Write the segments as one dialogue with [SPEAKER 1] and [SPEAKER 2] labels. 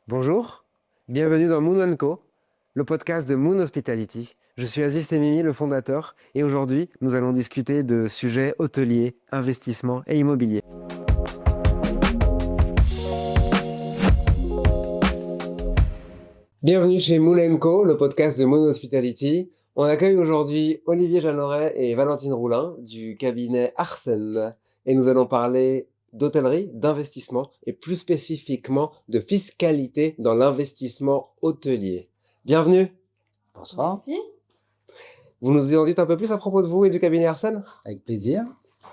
[SPEAKER 1] Bonjour, bienvenue dans Moon Co, le podcast de Moon Hospitality. Je suis Aziz Temimi, le fondateur, et aujourd'hui, nous allons discuter de sujets hôteliers, investissement et immobilier. Bienvenue chez Moon Co, le podcast de Moon Hospitality. On accueille aujourd'hui Olivier Jeanneret et Valentine Roulin du cabinet Arsène, et nous allons parler d'hôtellerie, d'investissement et plus spécifiquement de fiscalité dans l'investissement hôtelier. Bienvenue.
[SPEAKER 2] Bonsoir.
[SPEAKER 3] Merci.
[SPEAKER 1] Vous nous en dites un peu plus à propos de vous et du cabinet Arsène?
[SPEAKER 2] Avec plaisir.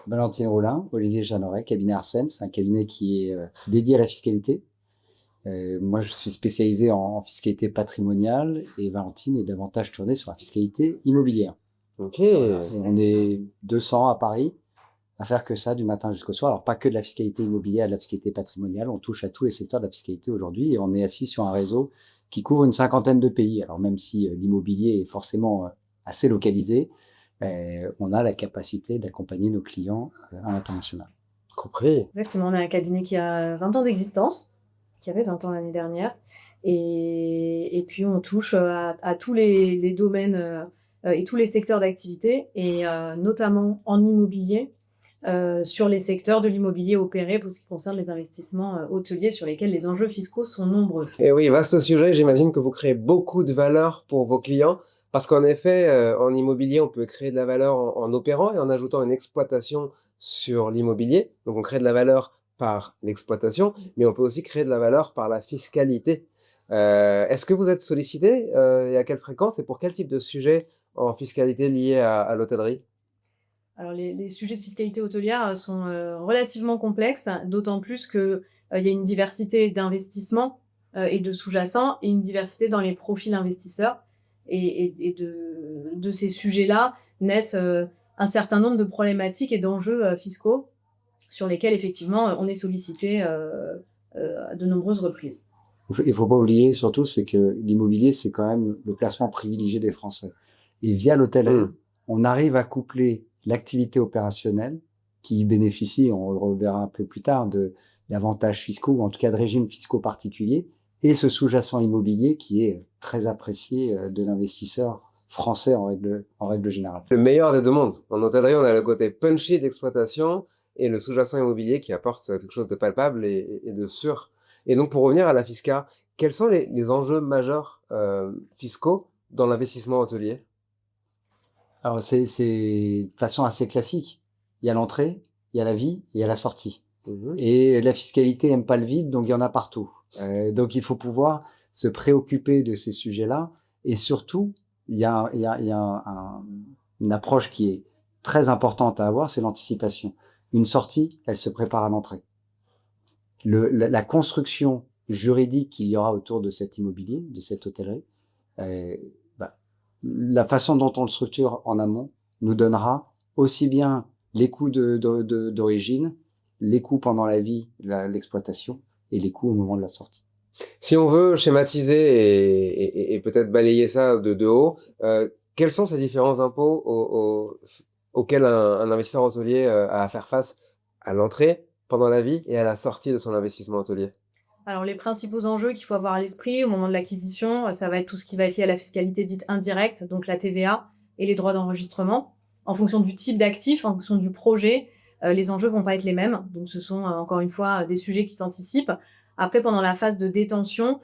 [SPEAKER 2] Valentine Roulin, Olivier Jeanneret, cabinet Arsène. C'est un cabinet qui est dédié à la fiscalité. Moi, je suis spécialisé en fiscalité patrimoniale et Valentine est davantage tournée sur la fiscalité immobilière.
[SPEAKER 1] Ok.
[SPEAKER 2] Voilà. Et on est 200 à Paris à faire que ça du matin jusqu'au soir. Alors, pas que de la fiscalité immobilière, de la fiscalité patrimoniale. On touche à tous les secteurs de la fiscalité aujourd'hui et on est assis sur un réseau qui couvre une 50aine de pays. Alors, même si l'immobilier est forcément assez localisé, on a la capacité d'accompagner nos clients à l'international.
[SPEAKER 1] Compris.
[SPEAKER 3] Exactement, on a un cabinet qui a 20 ans d'existence, qui avait 20 ans l'année dernière, et puis on touche à tous les domaines et tous les secteurs d'activité, et notamment en immobilier, sur les secteurs de l'immobilier opéré pour ce qui concerne les investissements hôteliers sur lesquels les enjeux fiscaux sont nombreux.
[SPEAKER 1] Et oui, vaste sujet, j'imagine que vous créez beaucoup de valeur pour vos clients, parce qu'en effet, en immobilier, on peut créer de la valeur en opérant et en ajoutant une exploitation sur l'immobilier. Donc on crée de la valeur par l'exploitation, mais on peut aussi créer de la valeur par la fiscalité. Est-ce que vous êtes sollicité et à quelle fréquence et pour quel type de sujet en fiscalité lié à l'hôtellerie?
[SPEAKER 3] Alors les sujets de fiscalité hôtelière sont relativement complexes, d'autant plus qu'il y a une diversité d'investissements et de sous-jacents et une diversité dans les profils investisseurs. Et de ces sujets-là naissent un certain nombre de problématiques et d'enjeux fiscaux sur lesquels effectivement on est sollicité à de nombreuses reprises.
[SPEAKER 2] Il faut pas oublier surtout, c'est que l'immobilier, c'est quand même le placement privilégié des Français. Et via l'hôtellerie, on arrive à coupler l'activité opérationnelle qui bénéficie, on le reverra un peu plus tard, d'avantages fiscaux, ou en tout cas de régimes fiscaux particuliers, et ce sous-jacent immobilier qui est très apprécié de l'investisseur français en règle générale.
[SPEAKER 1] Le meilleur des deux mondes. En hôtellerie, on a le côté punchy d'exploitation et le sous-jacent immobilier qui apporte quelque chose de palpable et de sûr. Et donc, pour revenir à la fisca, quels sont les enjeux majeurs fiscaux dans l'investissement hôtelier?
[SPEAKER 2] Alors c'est de façon assez classique. Il y a l'entrée, il y a la vie, il y a la sortie. Et la fiscalité aime pas le vide, donc il y en a partout. Donc il faut pouvoir se préoccuper de ces sujets-là. Et surtout, il y a une approche qui est très importante à avoir, c'est l'anticipation. Une sortie, elle se prépare à l'entrée. La construction juridique qu'il y aura autour de cet immobilier, de cette hôtellerie, la façon dont on le structure en amont nous donnera aussi bien les coûts d'origine, les coûts pendant la vie, l'exploitation, et les coûts au moment de la sortie.
[SPEAKER 1] Si on veut schématiser et peut-être balayer ça de haut, quels sont ces différents impôts auxquels un investisseur hôtelier a à faire face à l'entrée, pendant la vie et à la sortie de son investissement hôtelier?
[SPEAKER 3] Alors les principaux enjeux qu'il faut avoir à l'esprit au moment de l'acquisition, ça va être tout ce qui va être lié à la fiscalité dite indirecte, donc la TVA et les droits d'enregistrement. En fonction du type d'actif, en fonction du projet, les enjeux vont pas être les mêmes. Donc ce sont encore une fois des sujets qui s'anticipent. Après, pendant la phase de détention,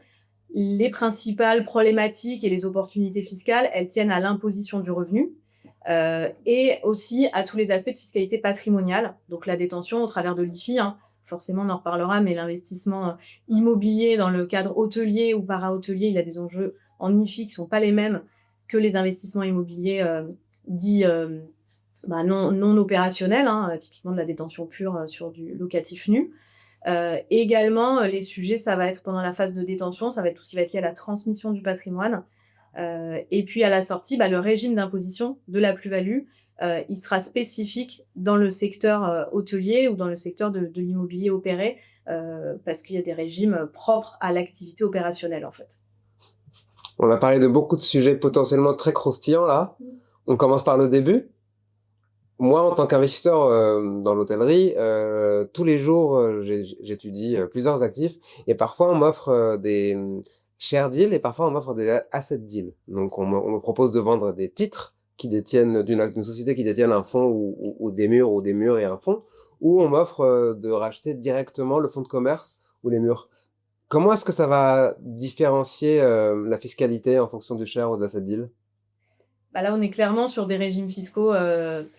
[SPEAKER 3] les principales problématiques et les opportunités fiscales, elles tiennent à l'imposition du revenu et aussi à tous les aspects de fiscalité patrimoniale. Donc la détention au travers de l'IFI, forcément on en reparlera, mais l'investissement immobilier dans le cadre hôtelier ou para-hôtelier, il a des enjeux en IFI qui sont pas les mêmes que les investissements immobiliers dits non opérationnels, typiquement de la détention pure sur du locatif nu. Également, les sujets, ça va être pendant la phase de détention, ça va être tout ce qui va être lié à la transmission du patrimoine. Et puis à la sortie, le régime d'imposition de la plus-value, il sera spécifique dans le secteur hôtelier ou dans le secteur de l'immobilier opéré, parce qu'il y a des régimes propres à l'activité opérationnelle en fait.
[SPEAKER 1] On a parlé de beaucoup de sujets potentiellement très croustillants là. On commence par le début. moi, en tant qu'investisseur dans l'hôtellerie, tous les jours, j'étudie plusieurs actifs et parfois on m'offre des share deals et parfois on m'offre des asset deals. Donc on me propose de vendre des titres qui détiennent d'une société qui détienne un fonds ou des murs et un fonds, ou on m'offre de racheter directement le fonds de commerce ou les murs. Comment est-ce que ça va différencier la fiscalité en fonction du share ou de l'asset deal?
[SPEAKER 3] Bah là, on est clairement sur des régimes fiscaux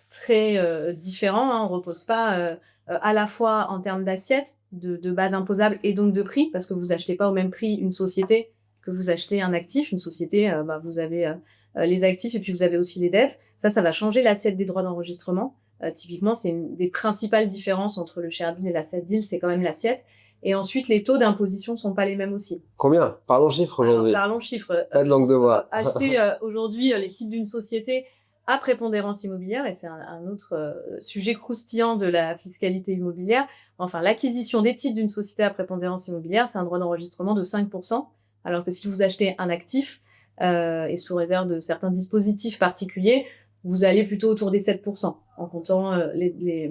[SPEAKER 3] très différents, hein. On repose pas à la fois en termes d'assiette, de base imposable et donc de prix, parce que vous achetez pas au même prix une société que vous achetez un actif. Une société, vous avez les actifs et puis vous avez aussi les dettes. Ça va changer l'assiette des droits d'enregistrement. Typiquement, c'est une des principales différences entre le share deal et l'asset deal, c'est quand même l'assiette. Et ensuite, les taux d'imposition sont pas les mêmes aussi.
[SPEAKER 1] Combien? Parlons chiffres aujourd'hui.
[SPEAKER 3] Parlons chiffres.
[SPEAKER 1] Pas de langue de bois.
[SPEAKER 3] Acheter aujourd'hui les titres d'une société à prépondérance immobilière, et c'est un autre sujet croustillant de la fiscalité immobilière. Enfin, l'acquisition des titres d'une société à prépondérance immobilière, c'est un droit d'enregistrement de 5%, alors que si vous achetez un actif, et sous réserve de certains dispositifs particuliers, vous allez plutôt autour des 7%, en comptant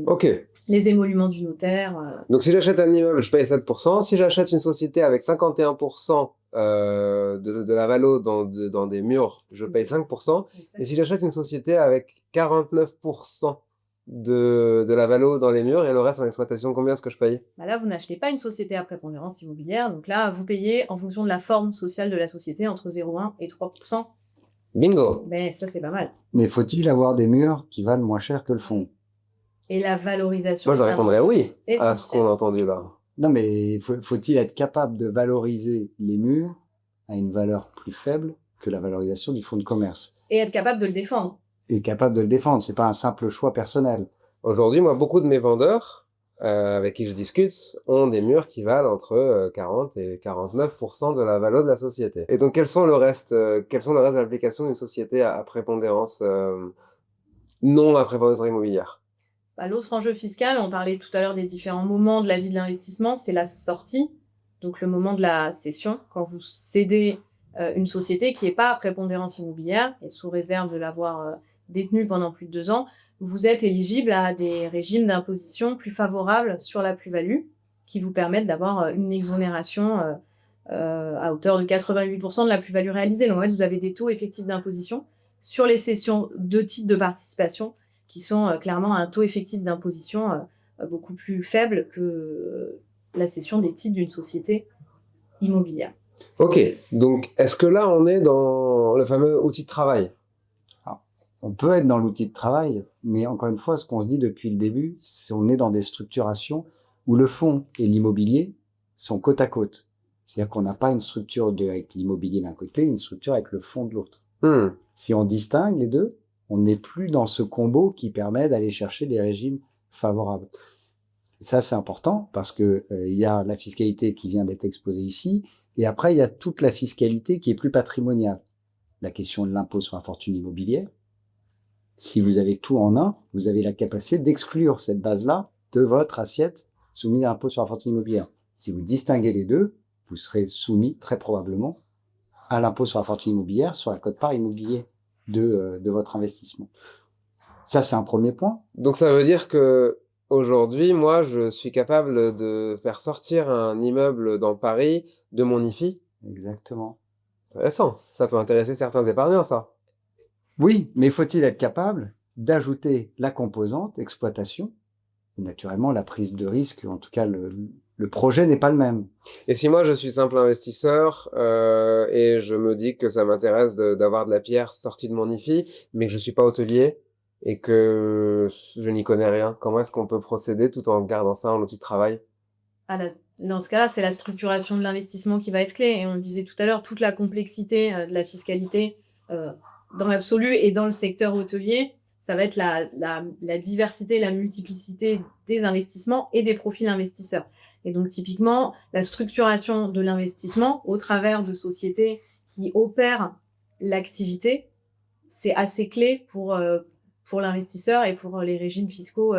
[SPEAKER 1] Ok.
[SPEAKER 3] les émoluments du notaire.
[SPEAKER 1] Donc si j'achète un immeuble, je paye 7%. Si j'achète une société avec 51% de la valo dans des murs, je paye 5%. Et si j'achète une société avec 49% de la valo dans les murs et le reste en exploitation, combien est-ce que je paye?
[SPEAKER 3] Bah là, vous n'achetez pas une société à prépondérance immobilière. Donc là, vous payez en fonction de la forme sociale de la société entre 0,1 et 3%.
[SPEAKER 1] Bingo!
[SPEAKER 3] Mais ça, c'est pas mal.
[SPEAKER 2] Mais faut-il avoir des murs qui valent moins cher que le fonds?
[SPEAKER 3] Et la valorisation.
[SPEAKER 1] Moi, je répondrais oui à ce
[SPEAKER 3] essentiel.
[SPEAKER 1] qu'on a entendu là.
[SPEAKER 2] Non, mais faut-il être capable de valoriser les murs à une valeur plus faible que la valorisation du fonds de commerce?
[SPEAKER 3] Et être capable de le défendre.
[SPEAKER 2] Et capable de le défendre, c'est pas un simple choix personnel.
[SPEAKER 1] Aujourd'hui, moi, beaucoup de mes vendeurs avec qui je discute ont des murs qui valent entre 40 et 49% de la valeur de la société. Et donc, quels sont le reste de l'application d'une société à prépondérance non à prépondérance immobilière?
[SPEAKER 3] Bah, l'autre enjeu fiscal, on parlait tout à l'heure des différents moments de la vie de l'investissement, c'est la sortie. Donc le moment de la cession, quand vous cédez une société qui n'est pas à prépondérance immobilière et sous réserve de l'avoir détenue pendant plus de 2 ans, vous êtes éligible à des régimes d'imposition plus favorables sur la plus-value qui vous permettent d'avoir une exonération à hauteur de 88% de la plus-value réalisée. Donc en fait, vous avez des taux effectifs d'imposition sur les cessions de titres de participation qui sont clairement à un taux effectif d'imposition beaucoup plus faible que la cession des titres d'une société immobilière.
[SPEAKER 1] Ok, donc est-ce que là on est dans le fameux outil de travail?
[SPEAKER 2] On peut être dans l'outil de travail, mais encore une fois, ce qu'on se dit depuis le début, c'est qu'on est dans des structurations où le fonds et l'immobilier sont côte à côte. C'est-à-dire qu'on n'a pas une structure avec l'immobilier d'un côté, une structure avec le fonds de l'autre. Si on distingue les deux, on n'est plus dans ce combo qui permet d'aller chercher des régimes favorables. Et ça, c'est important parce que il y a la fiscalité qui vient d'être exposée ici, et après, il y a toute la fiscalité qui est plus patrimoniale. La question de l'impôt sur la fortune immobilière. Si vous avez tout en un, vous avez la capacité d'exclure cette base-là de votre assiette soumise à l'impôt sur la fortune immobilière. Si vous distinguez les deux, vous serez soumis très probablement à l'impôt sur la fortune immobilière, sur la quote-part immobilier de votre investissement. Ça, c'est un premier point.
[SPEAKER 1] Donc ça veut dire que aujourd'hui, moi, je suis capable de faire sortir un immeuble dans Paris de mon IFI?
[SPEAKER 2] Exactement.
[SPEAKER 1] Intéressant. Ça peut intéresser certains épargnants, ça.
[SPEAKER 2] Oui, mais faut-il être capable d'ajouter la composante exploitation? Et naturellement, la prise de risque, en tout cas, le projet n'est pas le même.
[SPEAKER 1] Et si moi, je suis simple investisseur et je me dis que ça m'intéresse d'avoir de la pierre sortie de mon IFI, mais que je suis pas hôtelier et que je n'y connais rien, comment est-ce qu'on peut procéder tout en gardant ça en outil de travail?
[SPEAKER 3] Dans ce cas-là, c'est la structuration de l'investissement qui va être clé. Et on le disait tout à l'heure, toute la complexité de la fiscalité dans l'absolu et dans le secteur hôtelier, ça va être la diversité, la multiplicité des investissements et des profils investisseurs. Et donc, typiquement, la structuration de l'investissement au travers de sociétés qui opèrent l'activité, c'est assez clé pour l'investisseur et pour les régimes fiscaux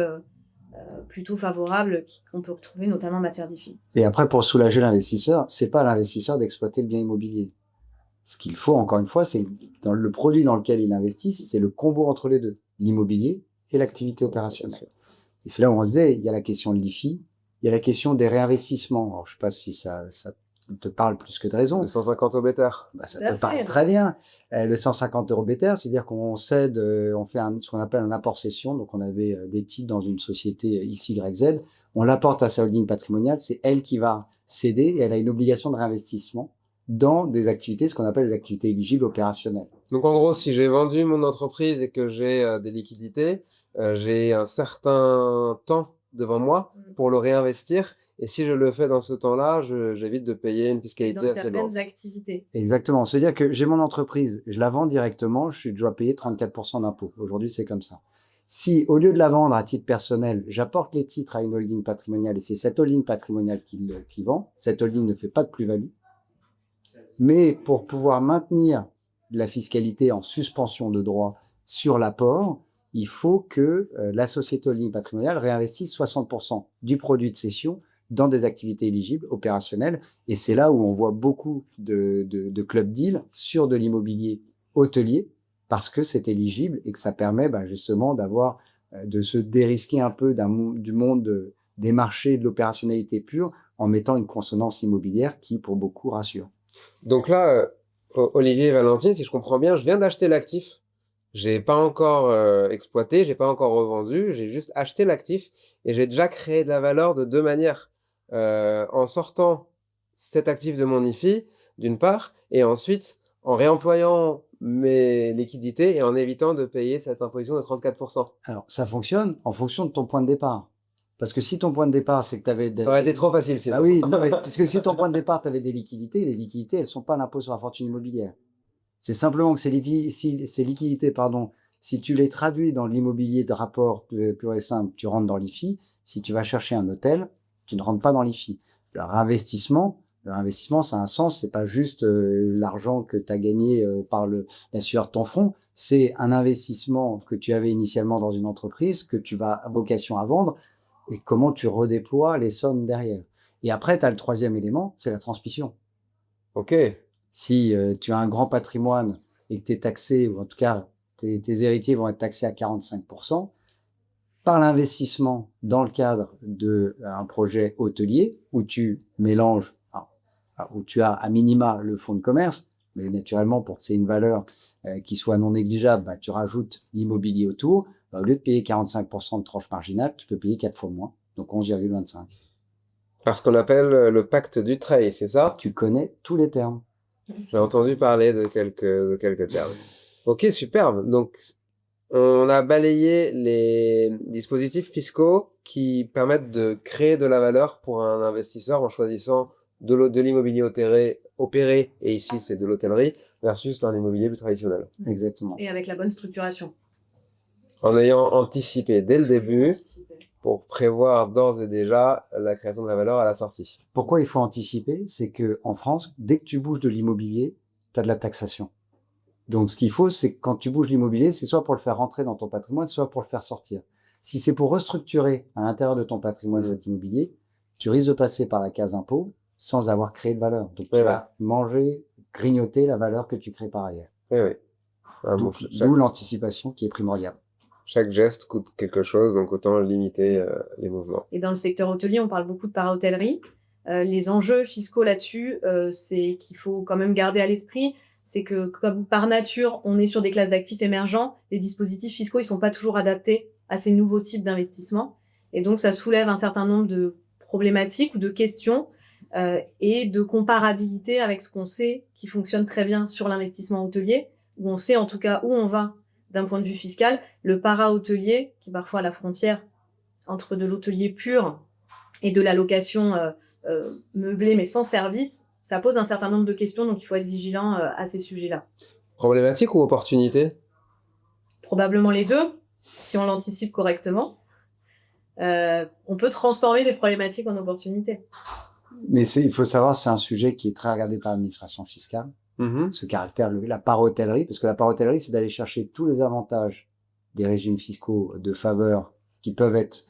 [SPEAKER 3] plutôt favorables qu'on peut retrouver notamment en matière d'IFI.
[SPEAKER 2] Et après, pour soulager l'investisseur, c'est pas à l'investisseur d'exploiter le bien immobilier. Ce qu'il faut, encore une fois, c'est dans le produit dans lequel il investit, c'est le combo entre les deux, l'immobilier et l'activité opérationnelle. Et c'est là où on se disait, il y a la question de l'IFI, il y a la question des réinvestissements. Alors, je sais pas si ça te parle plus que de raison.
[SPEAKER 1] Le 150 au better.
[SPEAKER 2] Bah, ça
[SPEAKER 3] Tout à
[SPEAKER 2] te parle
[SPEAKER 3] fait.
[SPEAKER 2] très bien. Le 150 € better, c'est-à-dire qu'on cède, on fait ce qu'on appelle un apport cession. Donc, on avait des titres dans une société XYZ. On l'apporte à sa holding patrimoniale. C'est elle qui va céder et elle a une obligation de réinvestissement dans des activités, ce qu'on appelle les activités éligibles opérationnelles.
[SPEAKER 1] Donc en gros, si j'ai vendu mon entreprise et que j'ai des liquidités, j'ai un certain temps devant moi pour le réinvestir. Et si je le fais dans ce temps-là, j'évite de payer une
[SPEAKER 3] Et
[SPEAKER 1] fiscalité
[SPEAKER 3] dans
[SPEAKER 1] assez lourde.
[SPEAKER 3] certaines activités.
[SPEAKER 2] Exactement. C'est-à-dire que j'ai mon entreprise, je la vends directement, je dois payer 34% d'impôts. Aujourd'hui, c'est comme ça. Si, au lieu de la vendre à titre personnel, j'apporte les titres à une holding patrimoniale et c'est cette holding patrimoniale qui vend, cette holding ne fait pas de plus-value. Mais pour pouvoir maintenir la fiscalité en suspension de droit sur l'apport, il faut que la société holding patrimoniale réinvestisse 60% du produit de cession dans des activités éligibles opérationnelles. Et c'est là où on voit beaucoup de club deal sur de l'immobilier hôtelier parce que c'est éligible et que ça permet justement d'avoir de se dérisquer un peu du monde des marchés de l'opérationnalité pure en mettant une consonance immobilière qui, pour beaucoup, rassure.
[SPEAKER 1] Donc là, Olivier et Valentine, si je comprends bien, je viens d'acheter l'actif. J'ai pas encore exploité, j'ai pas encore revendu, j'ai juste acheté l'actif et j'ai déjà créé de la valeur de deux manières. En sortant cet actif de mon IFI, d'une part, et ensuite en réemployant mes liquidités et en évitant de payer cette imposition de 34%.
[SPEAKER 2] Alors, ça fonctionne en fonction de ton point de départ. Parce que si ton point de départ, c'est que tu avais...
[SPEAKER 1] Ça aurait été trop facile, sinon.
[SPEAKER 2] Ah oui, non, parce que si ton point de départ, tu avais des liquidités, les liquidités, elles sont pas l'impôt sur la fortune immobilière. C'est simplement que ces liquidités, si tu les traduis dans l'immobilier de rapport pur et simple, tu rentres dans l'IFI. Si tu vas chercher un hôtel, tu ne rentres pas dans l'IFI. Le réinvestissement, ça a un sens. C'est pas juste l'argent que tu as gagné par la sueur de ton front. C'est un investissement que tu avais initialement dans une entreprise, que tu vas vocation à vendre, et comment tu redéploies les sommes derrière. Et après, tu as le troisième élément, c'est la transmission.
[SPEAKER 1] Ok.
[SPEAKER 2] Si tu as un grand patrimoine et que tu es taxé, ou en tout cas tes héritiers vont être taxés à 45%, par l'investissement dans le cadre d'un projet hôtelier où tu mélanges, où tu as à minima le fonds de commerce, mais naturellement pour que c'est une valeur qui soit non négligeable, tu rajoutes l'immobilier autour. Au lieu de payer 45% de tranche marginale, tu peux payer 4 fois moins, donc 11,25.
[SPEAKER 1] Parce qu'on appelle le pacte du Trey, c'est ça?
[SPEAKER 2] Tu connais tous les termes.
[SPEAKER 1] J'ai entendu parler de quelques termes. Ok, superbe. Donc, on a balayé les dispositifs fiscaux qui permettent de créer de la valeur pour un investisseur en choisissant de l'immobilier opéré, et ici c'est de l'hôtellerie, versus un immobilier plus traditionnel.
[SPEAKER 2] Exactement.
[SPEAKER 3] Et avec la bonne structuration.
[SPEAKER 1] En ayant anticipé dès le début pour prévoir d'ores et déjà la création de la valeur à la sortie.
[SPEAKER 2] Pourquoi il faut anticiper? C'est que en France, dès que tu bouges de l'immobilier, tu as de la taxation. Donc, ce qu'il faut, c'est que quand tu bouges l'immobilier, c'est soit pour le faire rentrer dans ton patrimoine, soit pour le faire sortir. Si c'est pour restructurer à l'intérieur de ton patrimoine cet immobilier, tu risques de passer par la case impôt sans avoir créé de valeur. Donc, tu vas manger, grignoter la valeur que tu crées par ailleurs.
[SPEAKER 1] Oui.
[SPEAKER 2] D'où l'anticipation qui est primordiale.
[SPEAKER 1] Chaque geste coûte quelque chose, donc autant limiter les mouvements.
[SPEAKER 3] Et dans le secteur hôtelier, on parle beaucoup de para-hôtellerie. Les enjeux fiscaux là-dessus, c'est qu'il faut quand même garder à l'esprit, c'est que comme par nature, on est sur des classes d'actifs émergents, les dispositifs fiscaux, ils sont pas toujours adaptés à ces nouveaux types d'investissements. Et donc, ça soulève un certain nombre de problématiques ou de questions et de comparabilité avec ce qu'on sait qui fonctionne très bien sur l'investissement hôtelier, où on sait en tout cas où on va d'un point de vue fiscal. Le para-hôtelier, qui est parfois à la frontière entre de l'hôtelier pur et de la location meublée mais sans service, ça pose un certain nombre de questions, donc il faut être vigilant à ces sujets-là.
[SPEAKER 1] Problématique ou opportunité?
[SPEAKER 3] Probablement les deux, si on l'anticipe correctement. On peut transformer des problématiques en opportunités.
[SPEAKER 2] Mais il faut savoir, c'est un sujet qui est très regardé par l'administration fiscale. Ce caractère, la para-hôtellerie, parce que la para-hôtellerie, c'est d'aller chercher tous les avantages des régimes fiscaux de faveur qui peuvent être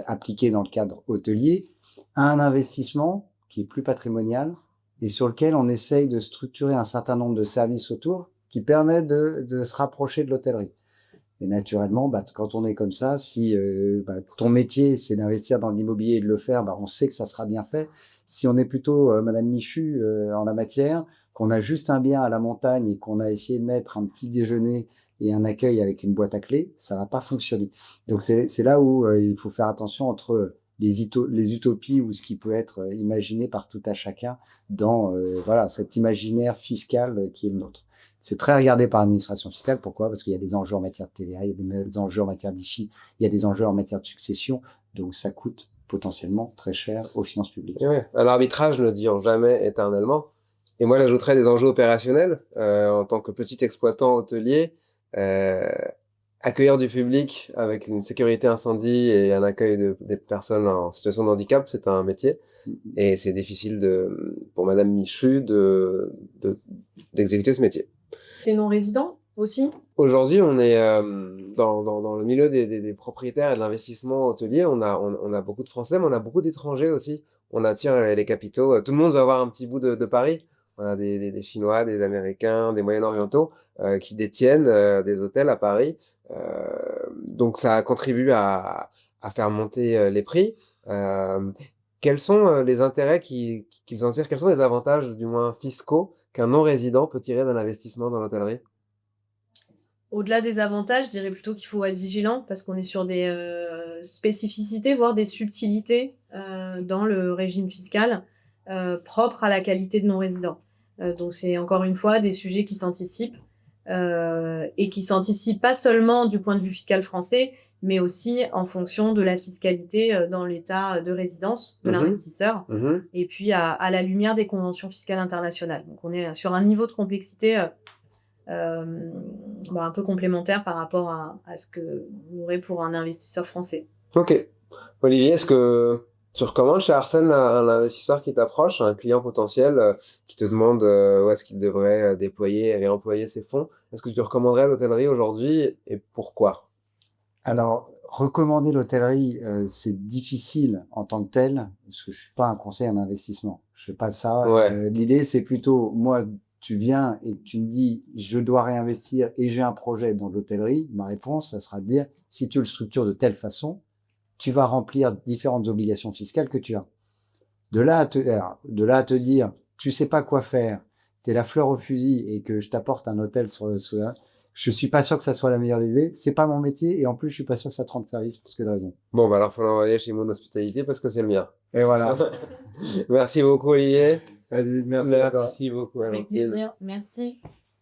[SPEAKER 2] appliqués dans le cadre hôtelier à un investissement qui est plus patrimonial et sur lequel on essaye de structurer un certain nombre de services autour qui permettent de se rapprocher de l'hôtellerie. Et naturellement, quand on est comme ça, si ton métier, c'est d'investir dans l'immobilier et de le faire, on sait que ça sera bien fait. Si on est plutôt Madame Michu en la matière, qu'on a juste un bien à la montagne et qu'on a essayé de mettre un petit déjeuner et un accueil avec une boîte à clés, ça va pas fonctionner. Donc c'est là où il faut faire attention entre les utopies ou ce qui peut être imaginé par tout à chacun dans cet imaginaire fiscal qui est le nôtre. C'est très regardé par l'administration fiscale. Pourquoi? Parce qu'il y a des enjeux en matière de TVA, il y a des enjeux en matière d'IFI, il y a des enjeux en matière de succession. Donc, ça coûte potentiellement très cher aux finances publiques.
[SPEAKER 1] Ouais. L'arbitrage ne dure jamais éternellement. Et moi, j'ajouterais des enjeux opérationnels en tant que petit exploitant hôtelier. Accueillir du public avec une sécurité incendie et un accueil des personnes en situation de handicap, c'est un métier. Et c'est difficile pour Madame Michu d'exécuter ce métier.
[SPEAKER 3] Les non-résidents aussi?
[SPEAKER 1] Aujourd'hui, on est dans le milieu des propriétaires et de l'investissement hôtelier. On a beaucoup de Français, mais on a beaucoup d'étrangers aussi. On attire les capitaux. Tout le monde veut avoir un petit bout de Paris. On a des Chinois, des Américains, des Moyen-Orientaux qui détiennent des hôtels à Paris. Donc ça contribue à faire monter les prix. Quels sont les intérêts qu'ils en tirent? Quels sont les avantages, du moins fiscaux, qu'un non-résident peut tirer d'un investissement dans l'hôtellerie?
[SPEAKER 3] Au-delà des avantages, je dirais plutôt qu'il faut être vigilant parce qu'on est sur des spécificités, voire des subtilités dans le régime fiscal propre à la qualité de non-résident. Donc c'est encore une fois des sujets qui s'anticipent et qui s'anticipent pas seulement du point de vue fiscal français, mais aussi en fonction de la fiscalité dans l'état de résidence de l'investisseur et puis à la lumière des conventions fiscales internationales. Donc on est sur un niveau de complexité un peu complémentaire par rapport à ce que on aurait pour un investisseur français.
[SPEAKER 1] Ok. Olivier, est-ce que tu recommandes chez Arsène un investisseur qui t'approche, un client potentiel qui te demande où est-ce qu'il devrait déployer et réemployer ses fonds? Est-ce que tu recommanderais l'hôtellerie aujourd'hui et pourquoi?
[SPEAKER 2] Alors, recommander l'hôtellerie, c'est difficile en tant que tel, parce que je suis pas un conseiller en investissement. Je fais pas ça.
[SPEAKER 1] Ouais.
[SPEAKER 2] L'idée, c'est plutôt, moi, tu viens et tu me dis, je dois réinvestir et j'ai un projet dans l'hôtellerie. Ma réponse, ça sera de dire, si tu le structures de telle façon, tu vas remplir différentes obligations fiscales que tu as. De là à te dire, tu sais pas quoi faire, t'es la fleur au fusil et que je t'apporte un hôtel je suis pas sûr que ça soit la meilleure idée. C'est pas mon métier et en plus, je suis pas sûr que ça te rende service pour ce que de raison.
[SPEAKER 1] Bon, alors faut l'envoyer chez Moon Hospitalité parce que c'est le mien.
[SPEAKER 2] Et voilà.
[SPEAKER 1] Merci beaucoup, Olivier.
[SPEAKER 2] Merci à toi.
[SPEAKER 1] Merci beaucoup,
[SPEAKER 3] Avec
[SPEAKER 1] Valentine.
[SPEAKER 3] plaisir. Merci.